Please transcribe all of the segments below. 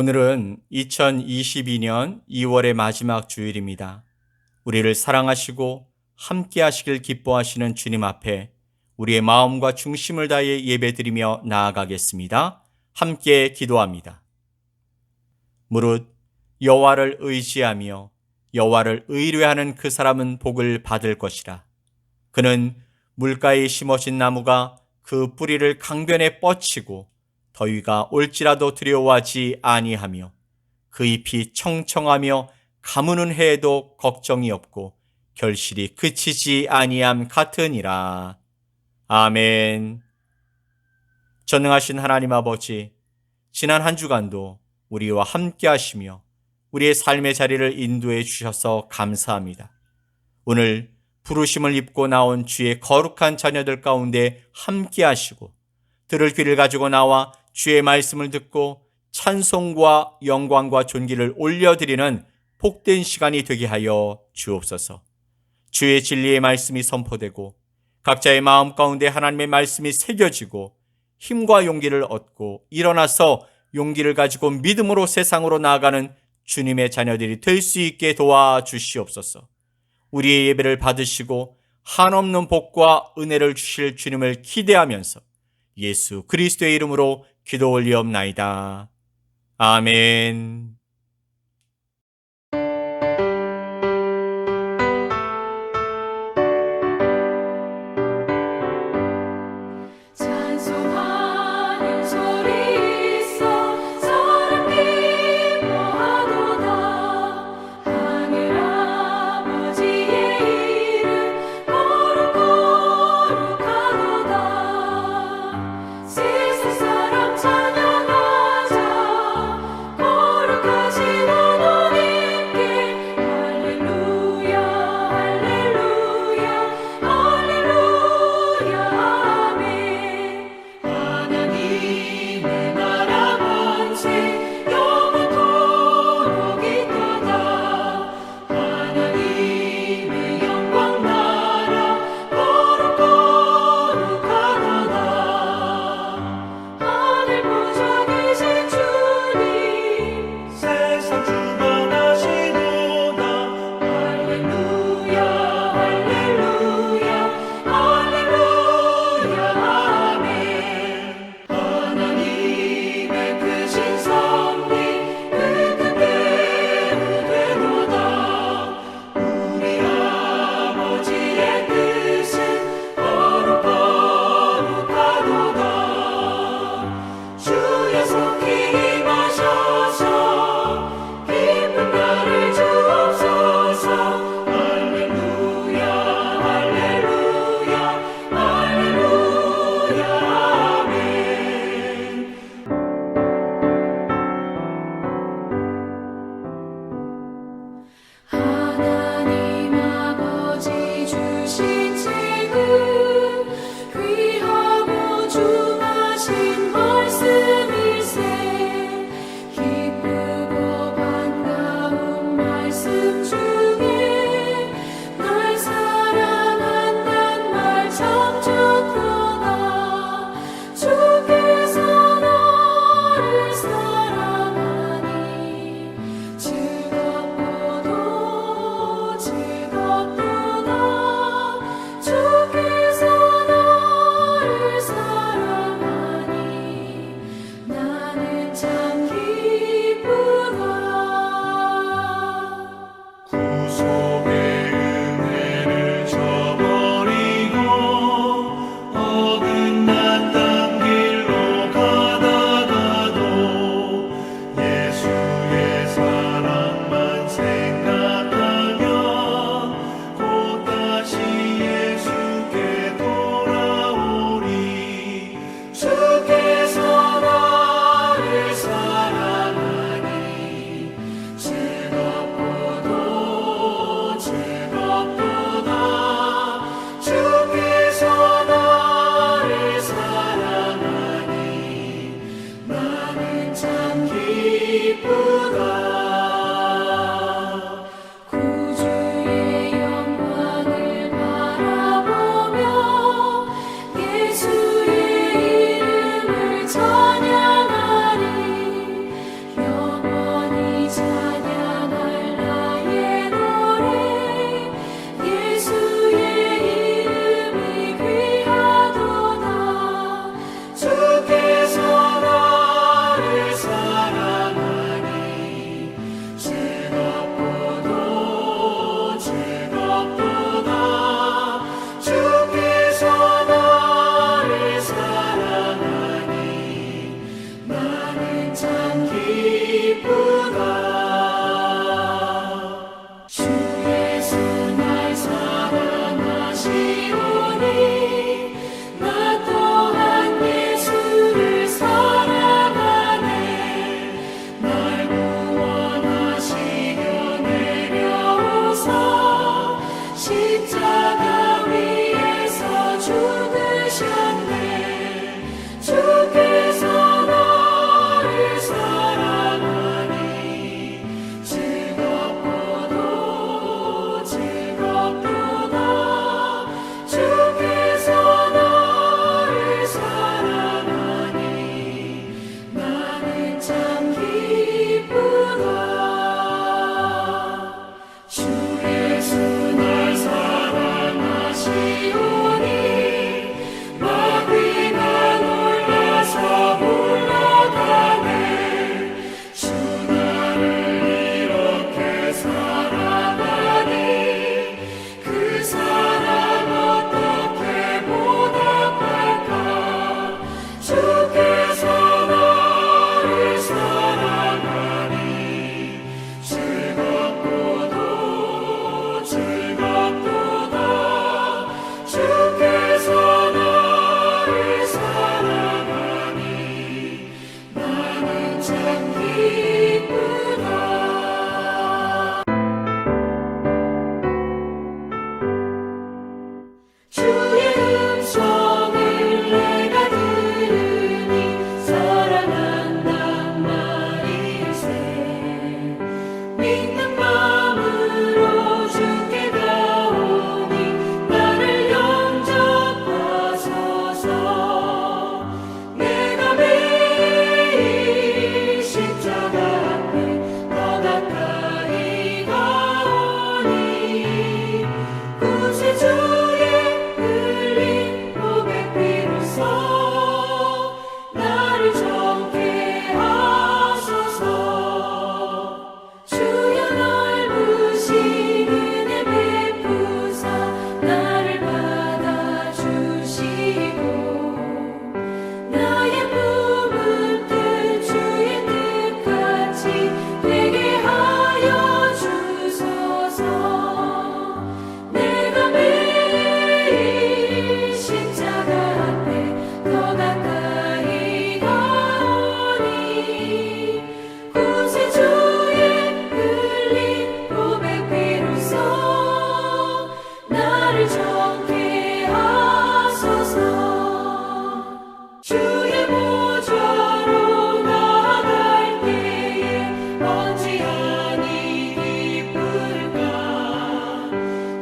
오늘은 2022년 2월의 마지막 주일입니다. 우리를 사랑하시고 함께 하시길 기뻐하시는 주님 앞에 우리의 마음과 중심을 다해 예배드리며 나아가겠습니다. 함께 기도합니다. 무릇 여호와를 의지하며 여호와를 의뢰하는 그 사람은 복을 받을 것이라. 그는 물가에 심어진 나무가 그 뿌리를 강변에 뻗치고 더위가 올지라도 두려워하지 아니하며 그 잎이 청청하며 가무는 해에도 걱정이 없고 결실이 그치지 아니함 같으니라. 아멘. 전능하신 하나님 아버지, 지난 한 주간도 우리와 함께 하시며 우리의 삶의 자리를 인도해 주셔서 감사합니다. 오늘 부르심을 입고 나온 주의 거룩한 자녀들 가운데 함께 하시고 들을 귀를 가지고 나와 주의 말씀을 듣고 찬송과 영광과 존귀를 올려드리는 복된 시간이 되게 하여 주옵소서. 주의 진리의 말씀이 선포되고 각자의 마음 가운데 하나님의 말씀이 새겨지고 힘과 용기를 얻고 일어나서 용기를 가지고 믿음으로 세상으로 나아가는 주님의 자녀들이 될 수 있게 도와주시옵소서. 우리의 예배를 받으시고 한없는 복과 은혜를 주실 주님을 기대하면서 예수 그리스도의 이름으로 기도 올리옵나이다. 아멘. 찬송하는 소리 있어 사람 기뻐하도다. 하늘 아버지의 이름 거룩하도다. 세상 사람 찬양하자. 거룩한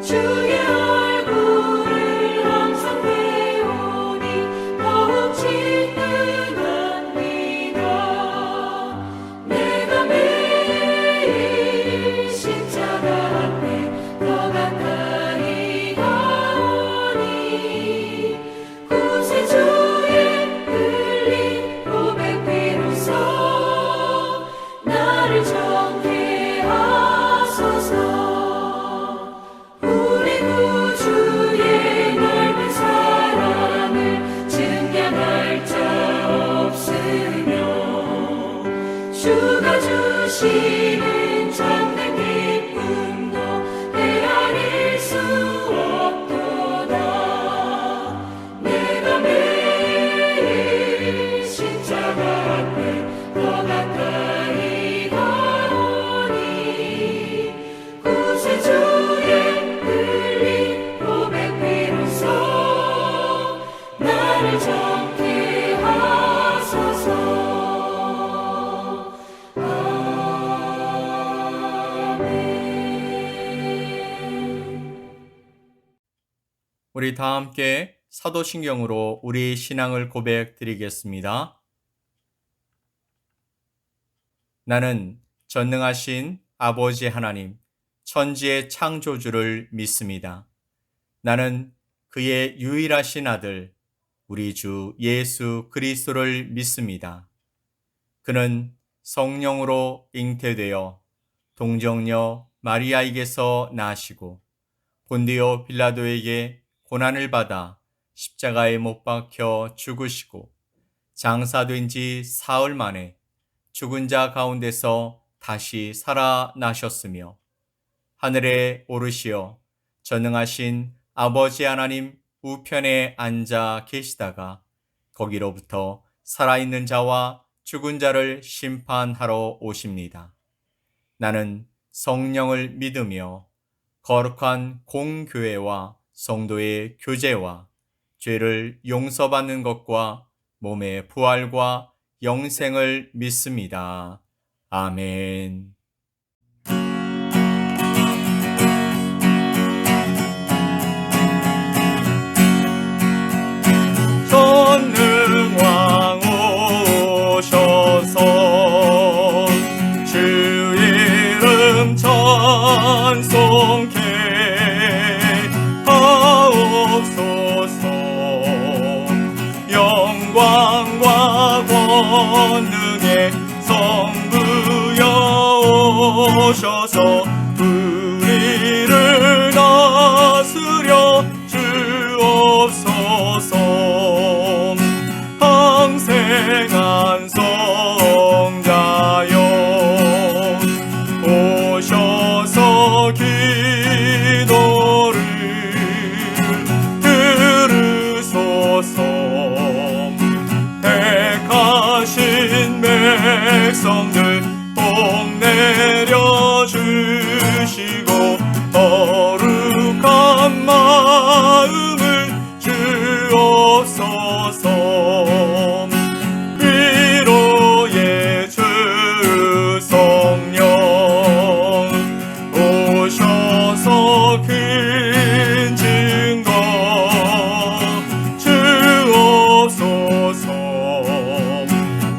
주의 얼굴을 항상 배우니 더욱 친근합니다. 내가 매일 십자가 앞에 더 가까이 가오니 구세주의 흘린 고백 비로소 나를 정케 하소서. 우리 구주의 넓은 사랑을 증량할 자 없으며 주가 주시는 참된 기쁨도 헤아릴 수 없도다. 내가 매일 십자가 앞에 더 가까이 가오니 구세주의 흘린 고백 비로소 나를 정케 하소서. 우리 다 함께 사도신경으로 우리 신앙을 고백드리겠습니다. 나는 전능하신 아버지 하나님, 천지의 창조주를 믿습니다. 나는 그의 유일하신 아들, 우리 주 예수 그리스도를 믿습니다. 그는 성령으로 잉태되어 동정녀 마리아에게서 나시고 본디오 빌라도에게 고난을 받아 십자가에 못 박혀 죽으시고 장사된 지 사흘 만에 죽은 자 가운데서 다시 살아나셨으며 하늘에 오르시어 전능하신 아버지 하나님 우편에 앉아 계시다가 거기로부터 살아있는 자와 죽은 자를 심판하러 오십니다. 나는 성령을 믿으며 거룩한 공교회와 성도의 교제와 죄를 용서받는 것과 몸의 부활과 영생을 믿습니다. 아멘. 전능왕 오셔서 주 이름 찬송케 하옵소서. 영광과 권능의 성부여 오셔서 우리를 다스려 주옵소서. 항생한 성자여 오셔서 기도를 들으소서. 택하신 백성들 복 내려주시고 거룩한 마음을 주옵소서. 위로의 주 성령 오셔서 큰 증거 주옵소서.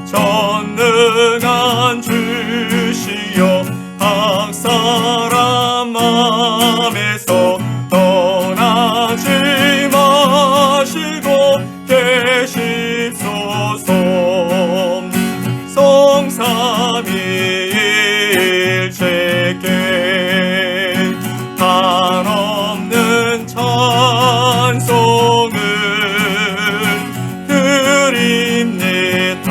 전능한 주시여 각 사람 마음에서 떠나지 마시고 계십소서. 성삼위일체께 한없는 찬송을 드립니다.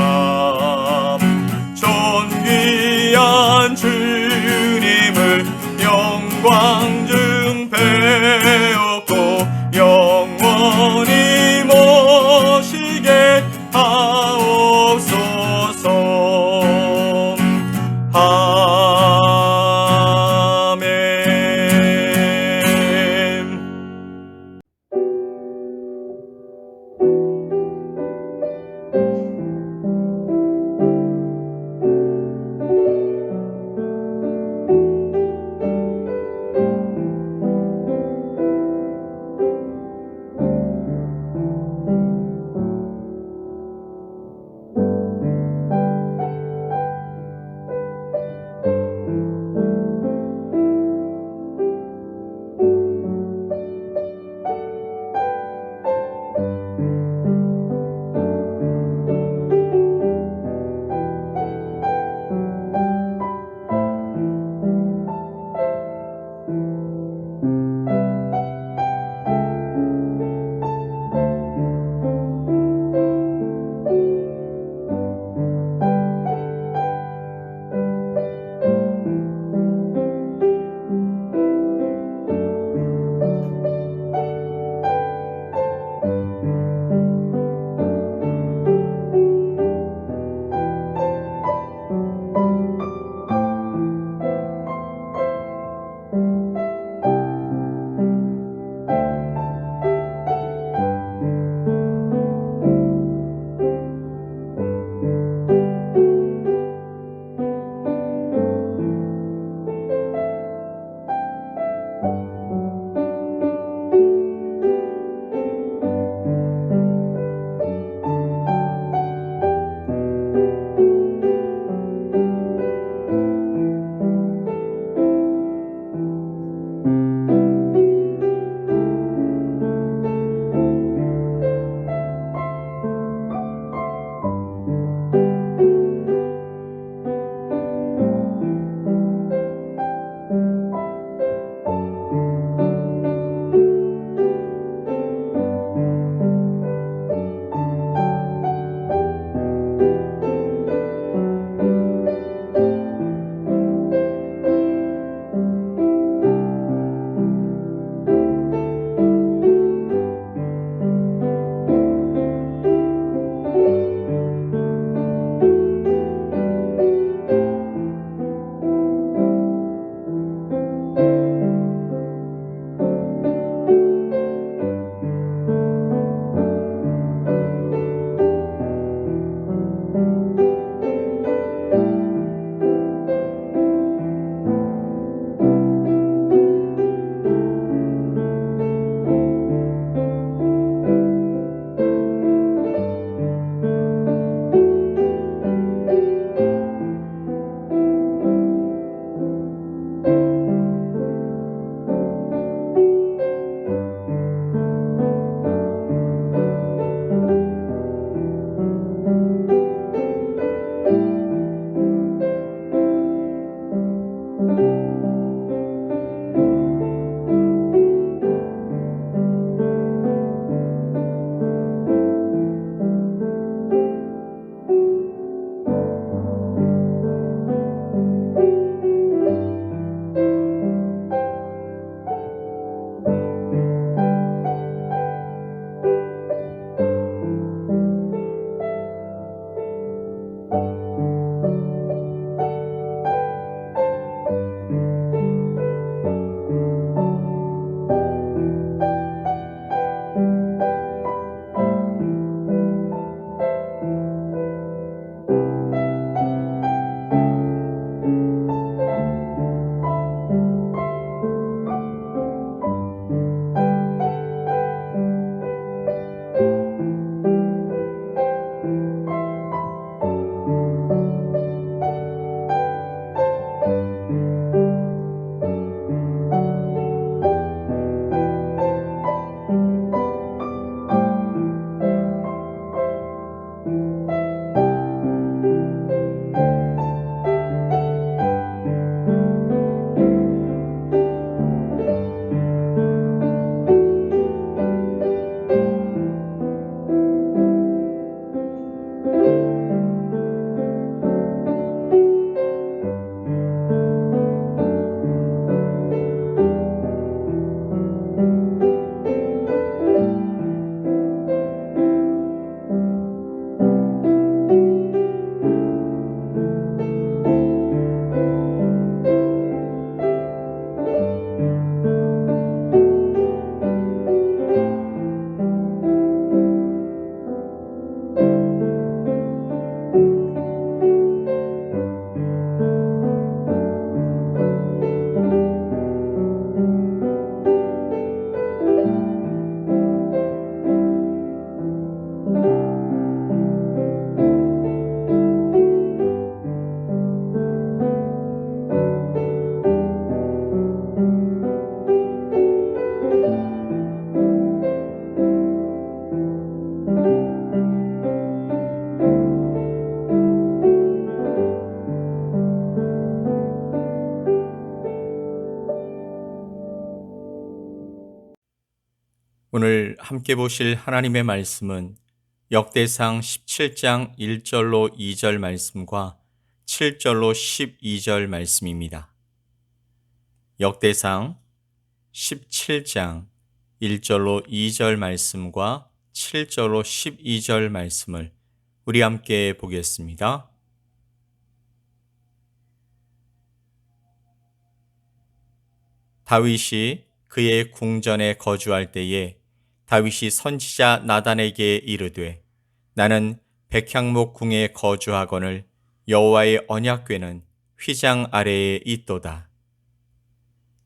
존귀한 주님을 영광 중 배웠고 영원히 모시게 하옵소서. 아멘. 오늘 함께 보실 하나님의 말씀은 역대상 17장 1절로 2절 말씀과 7절로 12절 말씀입니다. 역대상 17장 1절로 2절 말씀과 7절로 12절 말씀을 우리 함께 보겠습니다. 다윗이 그의 궁전에 거주할 때에 다윗이 선지자 나단에게 이르되 나는 백향목 궁에 거주하거늘 여호와의 언약궤는 휘장 아래에 있도다.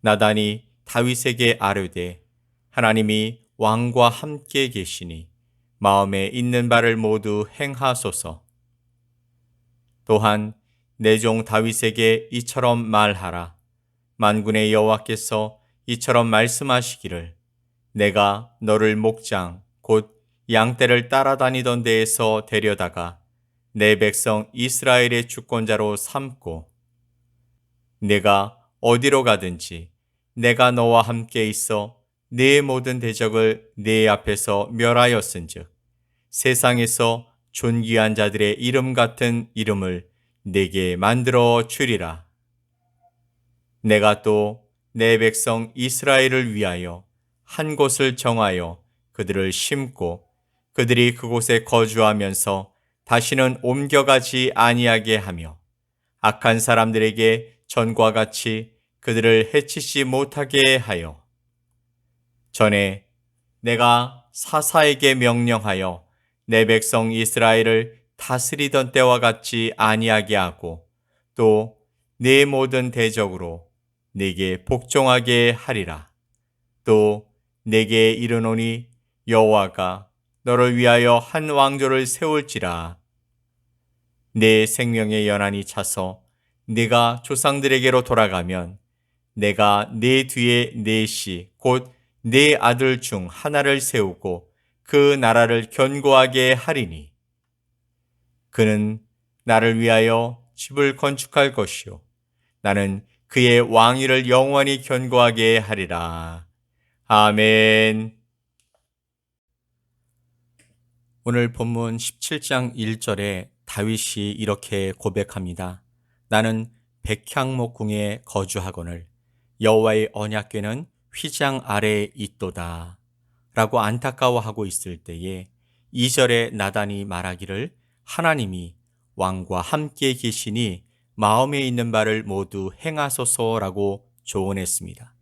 나단이 다윗에게 아뢰되 하나님이 왕과 함께 계시니 마음에 있는 바를 모두 행하소서. 또한 내 종 다윗에게 이처럼 말하라. 만군의 여호와께서 이처럼 말씀하시기를 내가 너를 목장 곧 양떼를 따라다니던 데에서 데려다가 내 백성 이스라엘의 주권자로 삼고 내가 어디로 가든지 내가 너와 함께 있어 네 모든 대적을 네 앞에서 멸하였은즉 세상에서 존귀한 자들의 이름 같은 이름을 내게 만들어 주리라. 내가 또 내 백성 이스라엘을 위하여 한 곳을 정하여 그들을 심고 그들이 그곳에 거주하면서 다시는 옮겨가지 아니하게 하며 악한 사람들에게 전과 같이 그들을 해치지 못하게 하여 전에 내가 사사에게 명령하여 내 백성 이스라엘을 다스리던 때와 같이 아니하게 하고 또 네 모든 대적으로 네게 복종하게 하리라. 또 네게 이르노니 여호와가 너를 위하여 한 왕조를 세울지라. 내 생명의 연한이 차서 네가 조상들에게로 돌아가면 내가 네 뒤에 넷이 곧 네 아들 중 하나를 세우고 그 나라를 견고하게 하리니 그는 나를 위하여 집을 건축할 것이요 나는 그의 왕위를 영원히 견고하게 하리라. 아멘. 오늘 본문 17장 1절에 다윗이 이렇게 고백합니다. 나는 백향목궁에 거주하거늘 여호와의 언약궤는 휘장 아래에 있도다 라고 안타까워하고 있을 때에 2절에 나단이 말하기를 하나님이 왕과 함께 계시니 마음에 있는 바를 모두 행하소서라고 조언했습니다.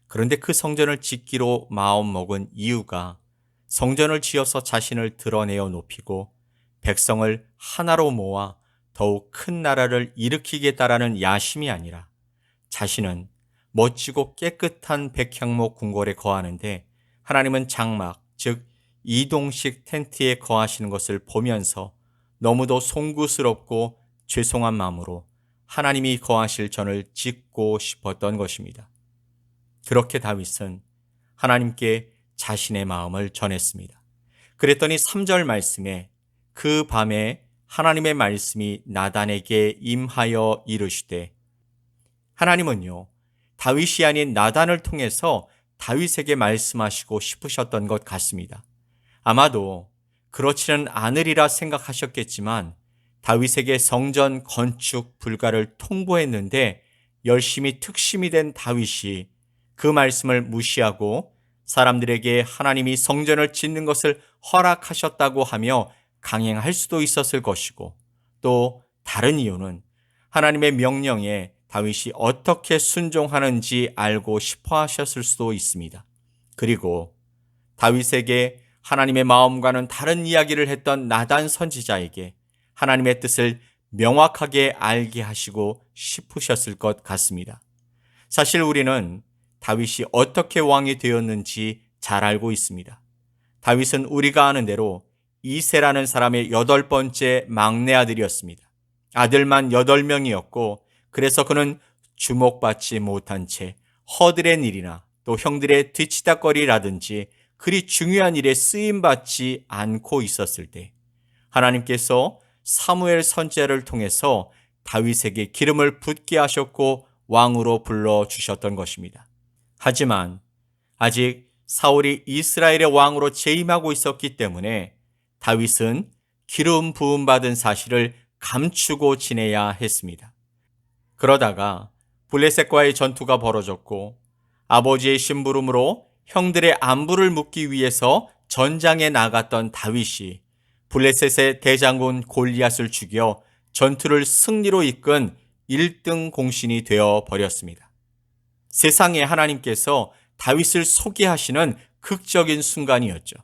그런데 그 성전을 짓기로 마음먹은 이유가 성전을 지어서 자신을 드러내어 높이고 백성을 하나로 모아 더욱 큰 나라를 일으키겠다라는 야심이 아니라 자신은 멋지고 깨끗한 백향목 궁궐에 거하는데 하나님은 장막, 즉 이동식 텐트에 거하시는 것을 보면서 너무도 송구스럽고 죄송한 마음으로 하나님이 거하실 전을 짓고 싶었던 것입니다. 그렇게 다윗은 하나님께 자신의 마음을 전했습니다. 그랬더니 3절 말씀에 그 밤에 하나님의 말씀이 나단에게 임하여 이르시되 하나님은요 다윗이 아닌 나단을 통해서 다윗에게 말씀하시고 싶으셨던 것 같습니다. 아마도 그렇지는 않으리라 생각하셨겠지만 다윗에게 성전 건축 불가를 통보했는데 열심히 특심이 된 다윗이 그 말씀을 무시하고 사람들에게 하나님이 성전을 짓는 것을 허락하셨다고 하며 강행할 수도 있었을 것이고 또 다른 이유는 하나님의 명령에 다윗이 어떻게 순종하는지 알고 싶어 하셨을 수도 있습니다. 그리고 다윗에게 하나님의 마음과는 다른 이야기를 했던 나단 선지자에게 하나님의 뜻을 명확하게 알게 하시고 싶으셨을 것 같습니다. 사실 우리는 다윗이 어떻게 왕이 되었는지 잘 알고 있습니다. 다윗은 우리가 아는 대로 이새라는 사람의 8번째 막내 아들이었습니다. 아들만 8명이었고 그래서 그는 주목받지 못한 채 허들의 일이나 또 형들의 뒤치다거리라든지 그리 중요한 일에 쓰임받지 않고 있었을 때 하나님께서 사무엘 선지자를 통해서 다윗에게 기름을 붓게 하셨고 왕으로 불러주셨던 것입니다. 하지만 아직 사울이 이스라엘의 왕으로 재임하고 있었기 때문에 다윗은 기름 부음 받은 사실을 감추고 지내야 했습니다. 그러다가 블레셋과의 전투가 벌어졌고 아버지의 심부름으로 형들의 안부를 묻기 위해서 전장에 나갔던 다윗이 블레셋의 대장군 골리앗을 죽여 전투를 승리로 이끈 1등 공신이 되어 버렸습니다. 세상에 하나님께서 다윗을 소개하시는 극적인 순간이었죠.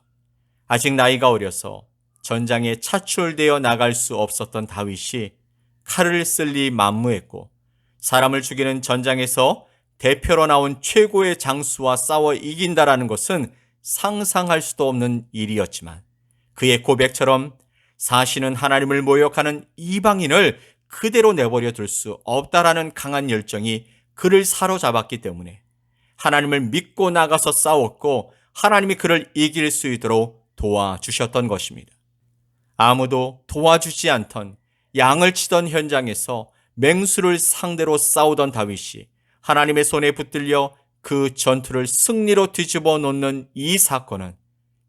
아직 나이가 어려서 전장에 차출되어 나갈 수 없었던 다윗이 칼을 쓸 리 만무했고 사람을 죽이는 전장에서 대표로 나온 최고의 장수와 싸워 이긴다라는 것은 상상할 수도 없는 일이었지만 그의 고백처럼 사실은 하나님을 모욕하는 이방인을 그대로 내버려 둘 수 없다라는 강한 열정이 그를 사로잡았기 때문에 하나님을 믿고 나가서 싸웠고 하나님이 그를 이길 수 있도록 도와주셨던 것입니다. 아무도 도와주지 않던 양을 치던 현장에서 맹수를 상대로 싸우던 다윗이 하나님의 손에 붙들려 그 전투를 승리로 뒤집어 놓는 이 사건은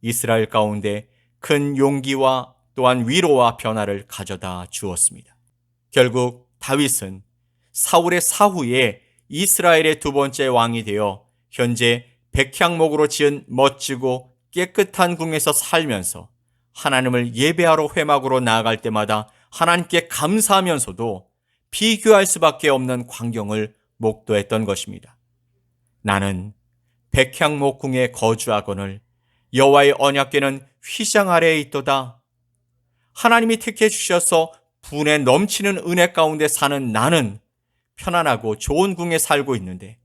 이스라엘 가운데 큰 용기와 또한 위로와 변화를 가져다 주었습니다. 결국 다윗은 사울의 사후에 이스라엘의 두 번째 왕이 되어 현재 백향목으로 지은 멋지고 깨끗한 궁에서 살면서 하나님을 예배하러 회막으로 나아갈 때마다 하나님께 감사하면서도 비교할 수밖에 없는 광경을 목도했던 것입니다. 나는 백향목 궁에 거주하거늘 여호와의 언약궤는 휘장 아래에 있도다. 하나님이 택해 주셔서 분에 넘치는 은혜 가운데 사는 나는 편안하고 좋은 궁에 살고 있는데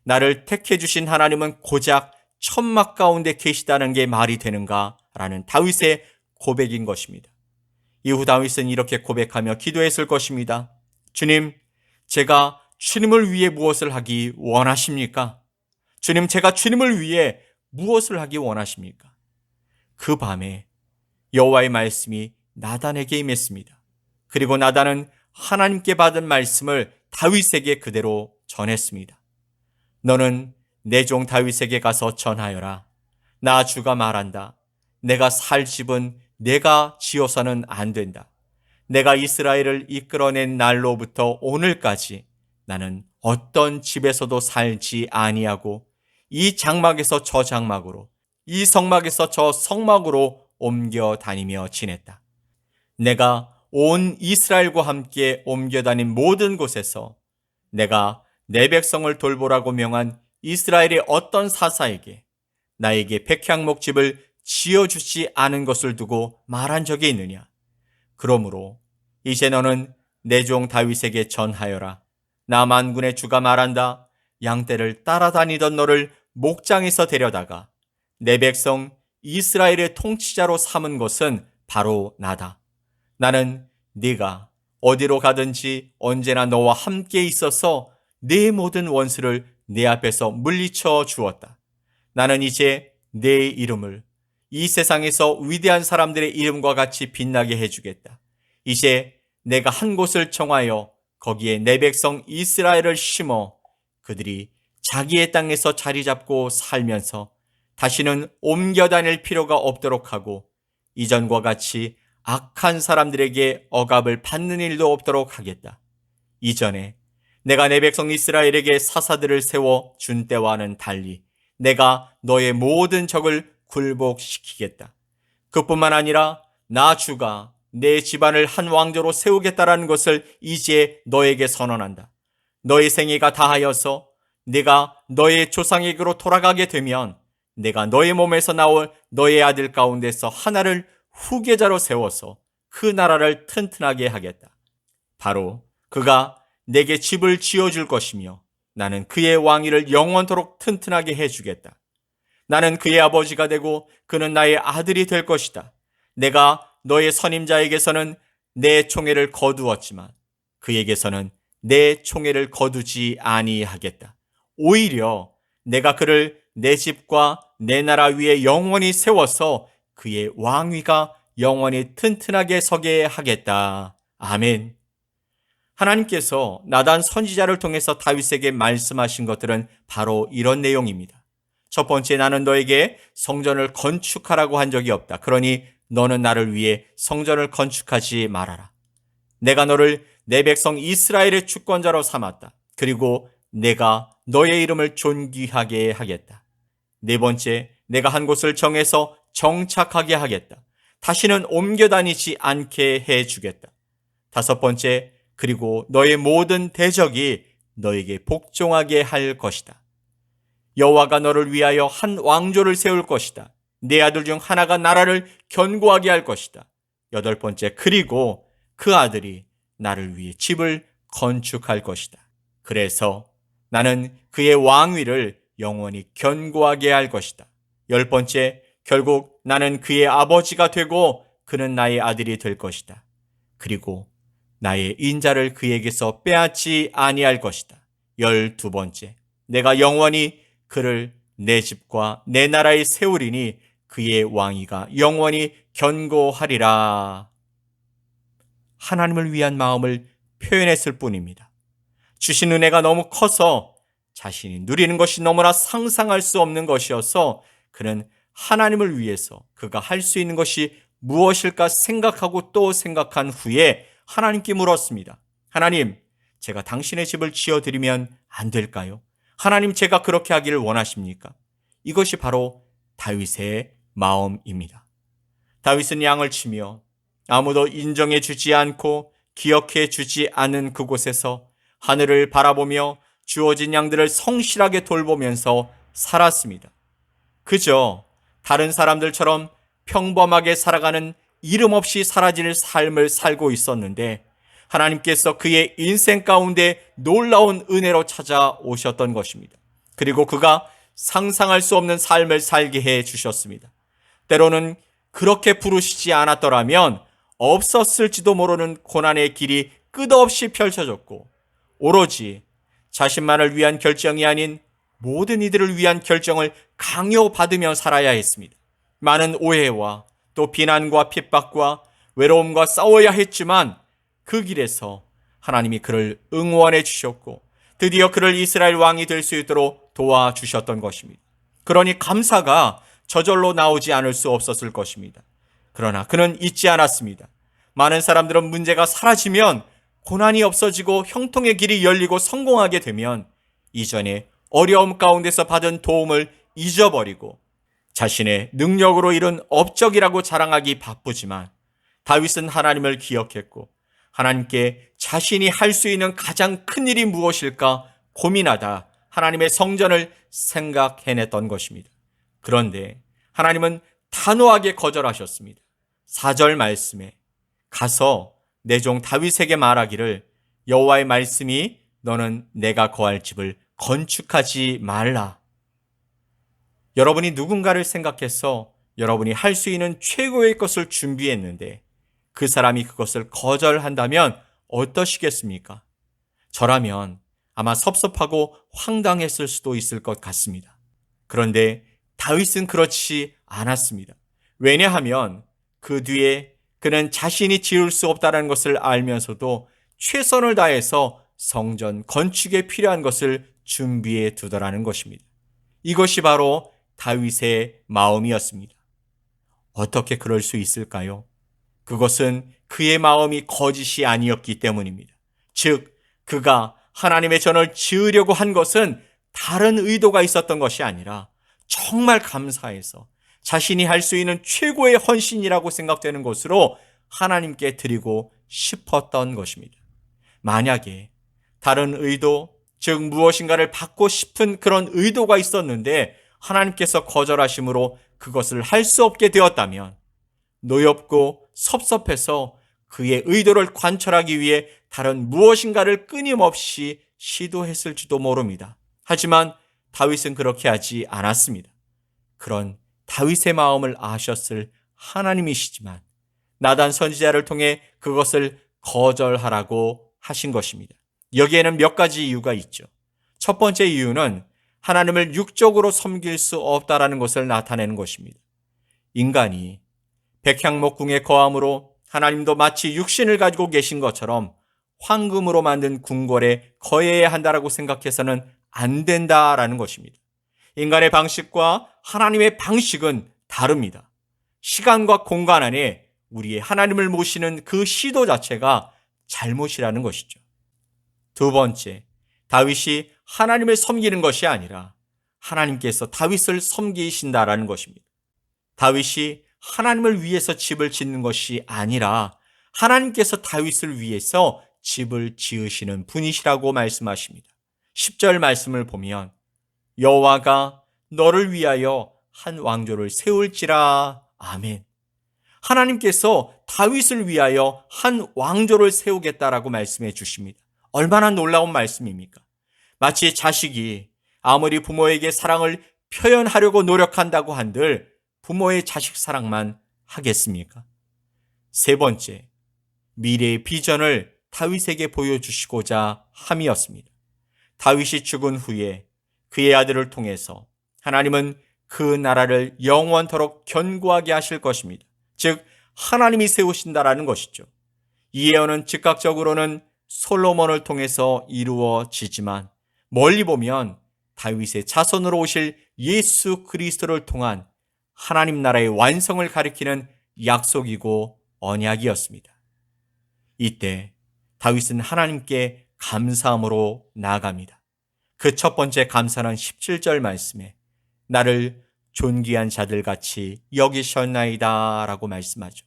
나를 택해 주신 하나님은 고작 천막 가운데 계시다는 게 말이 되는가? 라는 다윗의 고백인 것입니다. 이후 다윗은 이렇게 고백하며 기도했을 것입니다. 주님, 제가 주님을 위해 무엇을 하기 원하십니까? 주님, 제가 주님을 위해 무엇을 하기 원하십니까? 그 밤에 여호와의 말씀이 나단에게 임했습니다. 그리고 나단은 하나님께 받은 말씀을 다윗에게 그대로 전했습니다. 너는 내 종 다윗에게 가서 전하여라. 나 주가 말한다. 내가 살 집은 내가 지어서는 안 된다. 내가 이스라엘을 이끌어낸 날로부터 오늘까지 나는 어떤 집에서도 살지 아니하고 이 장막에서 저 장막으로, 이 성막에서 저 성막으로 옮겨 다니며 지냈다. 내가 온 이스라엘과 함께 옮겨 다닌 모든 곳에서 내가 내 백성을 돌보라고 명한 이스라엘의 어떤 사사에게 나에게 백향목 집을 지어주지 않은 것을 두고 말한 적이 있느냐? 그러므로 이제 너는 내 종 다윗에게 전하여라. 나 만군의 주가 말한다. 양떼를 따라다니던 너를 목장에서 데려다가 내 백성 이스라엘의 통치자로 삼은 것은 바로 나다. 나는 네가 어디로 가든지 언제나 너와 함께 있어서 네 모든 원수를 내 앞에서 물리쳐 주었다. 나는 이제 내 이름을 이 세상에서 위대한 사람들의 이름과 같이 빛나게 해주겠다. 이제 내가 한 곳을 정하여 거기에 내 백성 이스라엘을 심어 그들이 자기의 땅에서 자리 잡고 살면서 다시는 옮겨 다닐 필요가 없도록 하고 이전과 같이 악한 사람들에게 억압을 받는 일도 없도록 하겠다. 이전에 내가 내 백성 이스라엘에게 사사들을 세워 준 때와는 달리 내가 너의 모든 적을 굴복시키겠다. 그뿐만 아니라 나 주가 내 집안을 한 왕조로 세우겠다라는 것을 이제 너에게 선언한다. 너의 생애가 다하여서 네가 너의 조상에게로 돌아가게 되면 내가 너의 몸에서 나올 너의 아들 가운데서 하나를 후계자로 세워서 그 나라를 튼튼하게 하겠다. 바로 그가 내게 집을 지어줄 것이며 나는 그의 왕위를 영원토록 튼튼하게 해주겠다. 나는 그의 아버지가 되고 그는 나의 아들이 될 것이다. 내가 너의 선임자에게서는 내 총애를 거두었지만 그에게서는 내 총애를 거두지 아니하겠다. 오히려 내가 그를 내 집과 내 나라 위에 영원히 세워서 그의 왕위가 영원히 튼튼하게 서게 하겠다. 아멘. 하나님께서 나단 선지자를 통해서 다윗에게 말씀하신 것들은 바로 이런 내용입니다. 첫 번째, 나는 너에게 성전을 건축하라고 한 적이 없다. 그러니 너는 나를 위해 성전을 건축하지 말아라. 내가 너를 내 백성 이스라엘의 주권자로 삼았다. 그리고 내가 너의 이름을 존귀하게 하겠다. 네 번째, 내가 한 곳을 정해서 정착하게 하겠다. 다시는 옮겨 다니지 않게 해주겠다. 다섯 번째, 그리고 너의 모든 대적이 너에게 복종하게 할 것이다. 여호와가 너를 위하여 한 왕조를 세울 것이다. 네 아들 중 하나가 나라를 견고하게 할 것이다. 여덟 번째, 그리고 그 아들이 나를 위해 집을 건축할 것이다. 그래서 나는 그의 왕위를 영원히 견고하게 할 것이다. 10번째, 결국 나는 그의 아버지가 되고 그는 나의 아들이 될 것이다. 그리고 나의 인자를 그에게서 빼앗지 아니할 것이다. 12번째, 내가 영원히 그를 내 집과 내 나라에 세우리니 그의 왕위가 영원히 견고하리라. 하나님을 위한 마음을 표현했을 뿐입니다. 주신 은혜가 너무 커서 자신이 누리는 것이 너무나 상상할 수 없는 것이어서 그는 하나님을 위해서 그가 할 수 있는 것이 무엇일까 생각하고 또 생각한 후에 하나님께 물었습니다. 하나님, 제가 당신의 집을 지어드리면 안 될까요? 하나님, 제가 그렇게 하기를 원하십니까? 이것이 바로 다윗의 마음입니다. 다윗은 양을 치며 아무도 인정해 주지 않고 기억해 주지 않은 그곳에서 하늘을 바라보며 주어진 양들을 성실하게 돌보면서 살았습니다. 그저 다른 사람들처럼 평범하게 살아가는 이름 없이 사라질 삶을 살고 있었는데 하나님께서 그의 인생 가운데 놀라운 은혜로 찾아오셨던 것입니다. 그리고 그가 상상할 수 없는 삶을 살게 해 주셨습니다. 때로는 그렇게 부르시지 않았더라면 없었을지도 모르는 고난의 길이 끝없이 펼쳐졌고 오로지 자신만을 위한 결정이 아닌 모든 이들을 위한 결정을 강요받으며 살아야 했습니다. 많은 오해와 또 비난과 핍박과 외로움과 싸워야 했지만 그 길에서 하나님이 그를 응원해 주셨고 드디어 그를 이스라엘 왕이 될 수 있도록 도와주셨던 것입니다. 그러니 감사가 저절로 나오지 않을 수 없었을 것입니다. 그러나 그는 잊지 않았습니다. 많은 사람들은 문제가 사라지면 고난이 없어지고 형통의 길이 열리고 성공하게 되면 이전에 어려움 가운데서 받은 도움을 잊어버리고 자신의 능력으로 이룬 업적이라고 자랑하기 바쁘지만 다윗은 하나님을 기억했고 하나님께 자신이 할 수 있는 가장 큰 일이 무엇일까 고민하다 하나님의 성전을 생각해냈던 것입니다. 그런데 하나님은 단호하게 거절하셨습니다. 4절 말씀에 가서 내 종 다윗에게 말하기를 여호와의 말씀이 너는 내가 거할 집을 건축하지 말라. 여러분이 누군가를 생각해서 여러분이 할 수 있는 최고의 것을 준비했는데 그 사람이 그것을 거절한다면 어떠시겠습니까? 저라면 아마 섭섭하고 황당했을 수도 있을 것 같습니다. 그런데 다윗은 그렇지 않았습니다. 왜냐하면 그 뒤에 그는 자신이 지을 수 없다는 것을 알면서도 최선을 다해서 성전 건축에 필요한 것을 준비해 두더라는 것입니다. 이것이 바로 다윗의 마음이었습니다. 어떻게 그럴 수 있을까요? 그것은 그의 마음이 거짓이 아니었기 때문입니다. 즉, 그가 하나님의 전을 지으려고 한 것은 다른 의도가 있었던 것이 아니라 정말 감사해서 자신이 할 수 있는 최고의 헌신이라고 생각되는 것으로 하나님께 드리고 싶었던 것입니다. 만약에 다른 의도, 즉 무엇인가를 받고 싶은 그런 의도가 있었는데 하나님께서 거절하심으로 그것을 할 수 없게 되었다면 노엽고 섭섭해서 그의 의도를 관철하기 위해 다른 무엇인가를 끊임없이 시도했을지도 모릅니다. 하지만 다윗은 그렇게 하지 않았습니다. 그런 다윗의 마음을 아셨을 하나님이시지만 나단 선지자를 통해 그것을 거절하라고 하신 것입니다. 여기에는 몇 가지 이유가 있죠. 첫 번째 이유는 하나님을 육적으로 섬길 수 없다라는 것을 나타내는 것입니다. 인간이 백향목궁에 거함으로 하나님도 마치 육신을 가지고 계신 것처럼 황금으로 만든 궁궐에 거해야 한다라고 생각해서는 안 된다라는 것입니다. 인간의 방식과 하나님의 방식은 다릅니다. 시간과 공간 안에 우리의 하나님을 모시는 그 시도 자체가 잘못이라는 것이죠. 두 번째, 다윗이 하나님을 섬기는 것이 아니라 하나님께서 다윗을 섬기신다라는 것입니다. 다윗이 하나님을 위해서 집을 짓는 것이 아니라 하나님께서 다윗을 위해서 집을 지으시는 분이시라고 말씀하십니다. 10절 말씀을 보면 여호와가 너를 위하여 한 왕조를 세울지라. 아멘. 하나님께서 다윗을 위하여 한 왕조를 세우겠다라고 말씀해 주십니다. 얼마나 놀라운 말씀입니까? 마치 자식이 아무리 부모에게 사랑을 표현하려고 노력한다고 한들 부모의 자식 사랑만 하겠습니까? 세 번째, 미래의 비전을 다윗에게 보여주시고자 함이었습니다. 다윗이 죽은 후에 그의 아들을 통해서 하나님은 그 나라를 영원토록 견고하게 하실 것입니다. 즉 하나님이 세우신다라는 것이죠. 이 예언은 즉각적으로는 솔로몬을 통해서 이루어지지만 멀리 보면 다윗의 자손으로 오실 예수 그리스도를 통한 하나님 나라의 완성을 가리키는 약속이고 언약이었습니다. 이때 다윗은 하나님께 감사함으로 나아갑니다. 그 첫 번째 감사는 17절 말씀에 나를 존귀한 자들같이 여기셨나이다 라고 말씀하죠.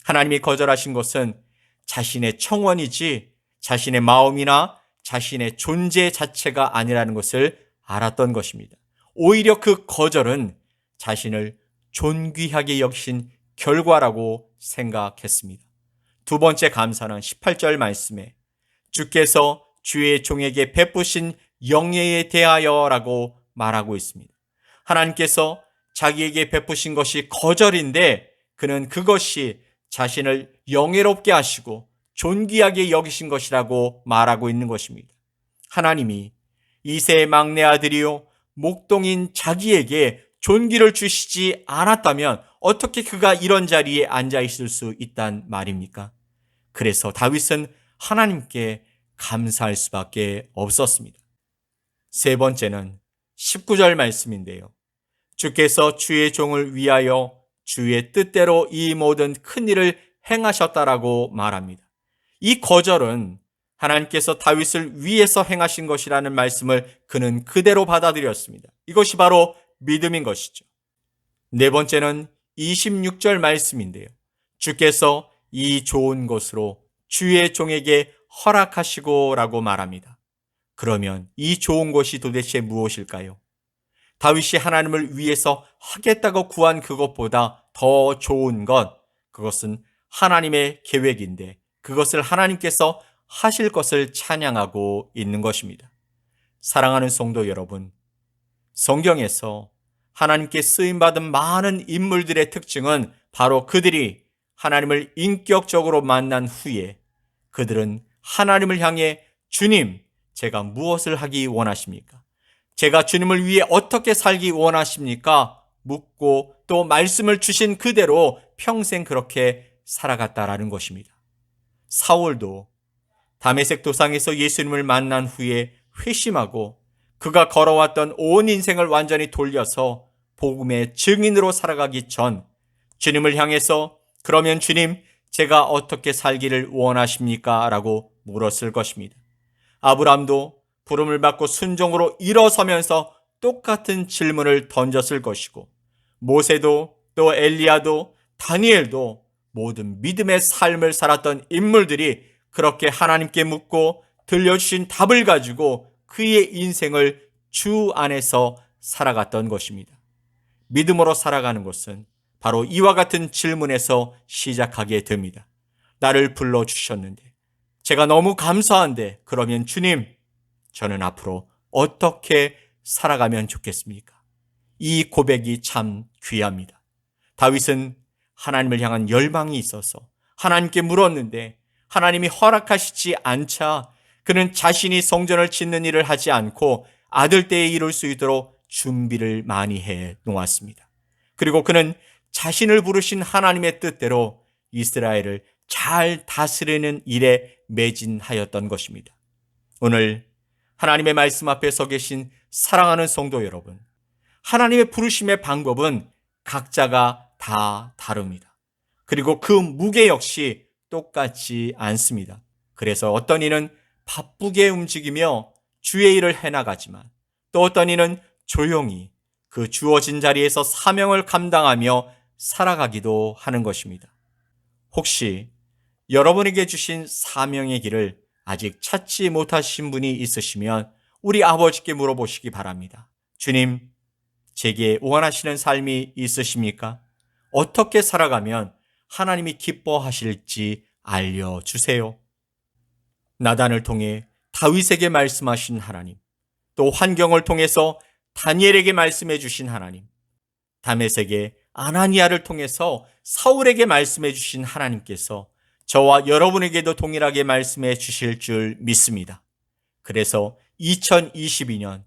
하나님이 거절하신 것은 자신의 청원이지 자신의 마음이나 자신의 존재 자체가 아니라는 것을 알았던 것입니다. 오히려 그 거절은 자신을 존귀하게 여기신 결과라고 생각했습니다. 두 번째 감사는 18절 말씀에 주께서 주의 종에게 베푸신 영예에 대하여라고 말하고 있습니다. 하나님께서 자기에게 베푸신 것이 거절인데 그는 그것이 자신을 영예롭게 하시고 존귀하게 여기신 것이라고 말하고 있는 것입니다. 하나님이 이새의 막내 아들이요 목동인 자기에게 존귀를 주시지 않았다면 어떻게 그가 이런 자리에 앉아 있을 수 있단 말입니까? 그래서 다윗은 하나님께 감사할 수밖에 없었습니다. 세 번째는 19절 말씀인데요. 주께서 주의 종을 위하여 주의 뜻대로 이 모든 큰 일을 행하셨다라고 말합니다. 이 거절은 하나님께서 다윗을 위해서 행하신 것이라는 말씀을 그는 그대로 받아들였습니다. 이것이 바로 믿음인 것이죠. 네 번째는 26절 말씀인데요. 주께서 이 좋은 것으로 주의 종에게 허락하시고 라고 말합니다. 그러면 이 좋은 것이 도대체 무엇일까요? 다윗이 하나님을 위해서 하겠다고 구한 그것보다 더 좋은 것, 그것은 하나님의 계획인데 그것을 하나님께서 하실 것을 찬양하고 있는 것입니다. 사랑하는 성도 여러분, 성경에서 하나님께 쓰임받은 많은 인물들의 특징은 바로 그들이 하나님을 인격적으로 만난 후에 그들은 하나님을 향해 주님, 제가 무엇을 하기 원하십니까? 제가 주님을 위해 어떻게 살기 원하십니까? 묻고 또 말씀을 주신 그대로 평생 그렇게 살아갔다라는 것입니다. 사울도 다메섹 도상에서 예수님을 만난 후에 회심하고 그가 걸어왔던 온 인생을 완전히 돌려서 복음의 증인으로 살아가기 전 주님을 향해서 그러면 주님, 제가 어떻게 살기를 원하십니까? 라고 물었을 것입니다. 아브람도 부름을 받고 순종으로 일어서면서 똑같은 질문을 던졌을 것이고 모세도 또 엘리야도 다니엘도 모든 믿음의 삶을 살았던 인물들이 그렇게 하나님께 묻고 들려주신 답을 가지고 그의 인생을 주 안에서 살아갔던 것입니다. 믿음으로 살아가는 것은 바로 이와 같은 질문에서 시작하게 됩니다. 나를 불러주셨는데 제가 너무 감사한데 그러면 주님, 저는 앞으로 어떻게 살아가면 좋겠습니까? 이 고백이 참 귀합니다. 다윗은 하나님을 향한 열망이 있어서 하나님께 물었는데 하나님이 허락하시지 않자 그는 자신이 성전을 짓는 일을 하지 않고 아들 때에 이룰 수 있도록 준비를 많이 해 놓았습니다. 그리고 그는 자신을 부르신 하나님의 뜻대로 이스라엘을 잘 다스리는 일에 매진하였던 것입니다. 오늘 하나님의 말씀 앞에 서 계신 사랑하는 성도 여러분, 하나님의 부르심의 방법은 각자가 다 다릅니다. 그리고 그 무게 역시 똑같지 않습니다. 그래서 어떤 이는 바쁘게 움직이며 주의 일을 해나가지만 또 어떤 이는 조용히 그 주어진 자리에서 사명을 감당하며 살아가기도 하는 것입니다. 혹시 여러분에게 주신 사명의 길을 아직 찾지 못하신 분이 있으시면 우리 아버지께 물어보시기 바랍니다. 주님, 제게 원하시는 삶이 있으십니까? 어떻게 살아가면 하나님이 기뻐하실지 알려주세요. 나단을 통해 다윗에게 말씀하신 하나님, 또 환경을 통해서 다니엘에게 말씀해 주신 하나님, 다메섹의 아나니아를 통해서 사울에게 말씀해 주신 하나님께서 저와 여러분에게도 동일하게 말씀해 주실 줄 믿습니다. 그래서 2022년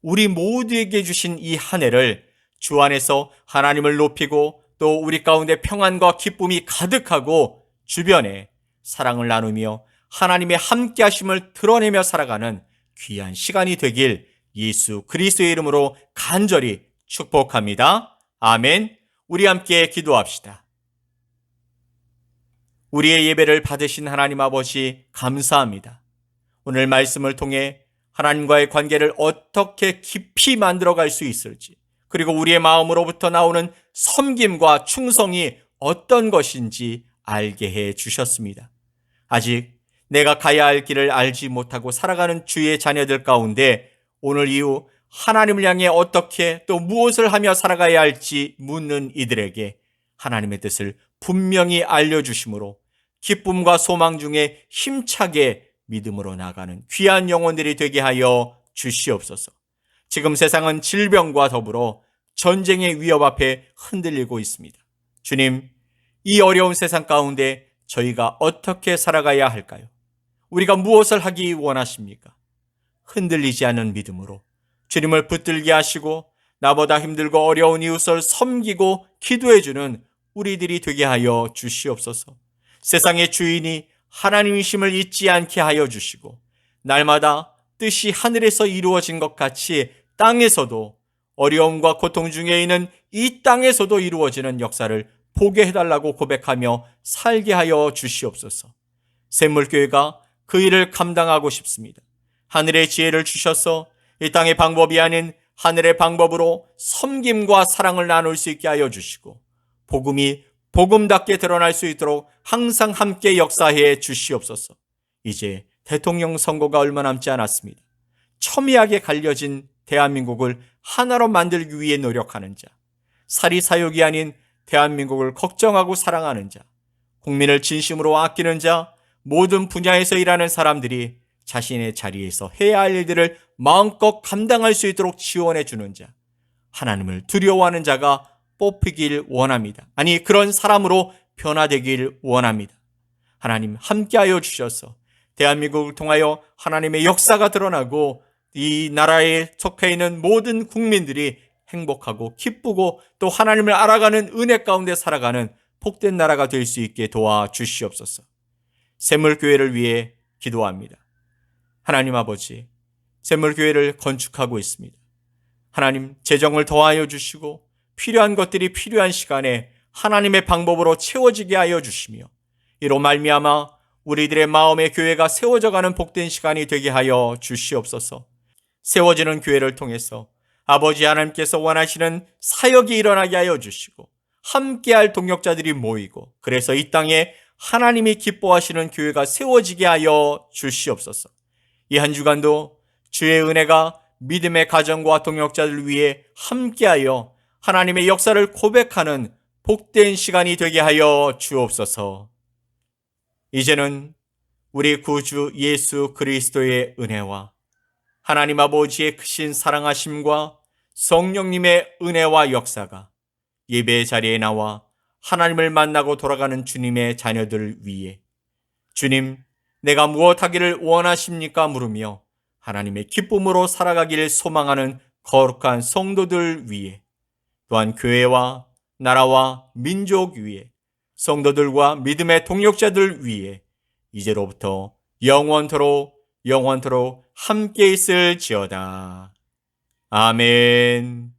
우리 모두에게 주신 이 한 해를 주 안에서 하나님을 높이고 또 우리 가운데 평안과 기쁨이 가득하고 주변에 사랑을 나누며 하나님의 함께 하심을 드러내며 살아가는 귀한 시간이 되길 예수 그리스도의 이름으로 간절히 축복합니다. 아멘. 우리 함께 기도합시다. 우리의 예배를 받으신 하나님 아버지 감사합니다. 오늘 말씀을 통해 하나님과의 관계를 어떻게 깊이 만들어갈 수 있을지, 그리고 우리의 마음으로부터 나오는 섬김과 충성이 어떤 것인지 알게 해 주셨습니다. 아직 내가 가야 할 길을 알지 못하고 살아가는 주의 자녀들 가운데 오늘 이후 하나님을 향해 어떻게 또 무엇을 하며 살아가야 할지 묻는 이들에게 하나님의 뜻을 분명히 알려주심으로 기쁨과 소망 중에 힘차게 믿음으로 나가는 귀한 영혼들이 되게 하여 주시옵소서. 지금 세상은 질병과 더불어 전쟁의 위협 앞에 흔들리고 있습니다. 주님, 이 어려운 세상 가운데 저희가 어떻게 살아가야 할까요? 우리가 무엇을 하기 원하십니까? 흔들리지 않는 믿음으로 주님을 붙들게 하시고 나보다 힘들고 어려운 이웃을 섬기고 기도해주는 우리들이 되게 하여 주시옵소서. 세상의 주인이 하나님이심을 잊지 않게 하여 주시고 날마다 뜻이 하늘에서 이루어진 것 같이 땅에서도 어려움과 고통 중에 있는 이 땅에서도 이루어지는 역사를 보게 해달라고 고백하며 살게 하여 주시옵소서. 샘물교회가 그 일을 감당하고 싶습니다. 하늘의 지혜를 주셔서 이 땅의 방법이 아닌 하늘의 방법으로 섬김과 사랑을 나눌 수 있게 하여 주시고 복음이 복음답게 드러날 수 있도록 항상 함께 역사해 주시옵소서. 이제 대통령 선거가 얼마 남지 않았습니다. 첨예하게 갈려진 대한민국을 하나로 만들기 위해 노력하는 자, 사리사욕이 아닌 대한민국을 걱정하고 사랑하는 자, 국민을 진심으로 아끼는 자, 모든 분야에서 일하는 사람들이 자신의 자리에서 해야 할 일들을 마음껏 감당할 수 있도록 지원해 주는 자, 하나님을 두려워하는 자가 뽑히길 원합니다. 아니, 그런 사람으로 변화되길 원합니다. 하나님 함께하여 주셔서 대한민국을 통하여 하나님의 역사가 드러나고 이 나라에 속해 있는 모든 국민들이 행복하고 기쁘고 또 하나님을 알아가는 은혜 가운데 살아가는 복된 나라가 될 수 있게 도와주시옵소서. 샘물교회를 위해 기도합니다. 하나님 아버지, 샘물교회를 건축하고 있습니다. 하나님, 재정을 더하여 주시고 필요한 것들이 필요한 시간에 하나님의 방법으로 채워지게 하여 주시며 이로 말미암아 우리들의 마음의 교회가 세워져가는 복된 시간이 되게 하여 주시옵소서. 세워지는 교회를 통해서 아버지 하나님께서 원하시는 사역이 일어나게 하여 주시고 함께할 동역자들이 모이고 그래서 이 땅에 하나님이 기뻐하시는 교회가 세워지게 하여 주시옵소서. 이 한 주간도 주의 은혜가 믿음의 가정과 동역자들 위해 함께하여 하나님의 역사를 고백하는 복된 시간이 되게 하여 주옵소서. 이제는 우리 구주 예수 그리스도의 은혜와 하나님 아버지의 크신 사랑하심과 성령님의 은혜와 역사가 예배의 자리에 나와 하나님을 만나고 돌아가는 주님의 자녀들 위에 주님, 내가 무엇 하기를 원하십니까? 물으며 하나님의 기쁨으로 살아가기를 소망하는 거룩한 성도들 위에 또한 교회와 나라와 민족 위에 성도들과 믿음의 동역자들 위에 이제로부터 영원토록 함께 있을지어다. 아멘.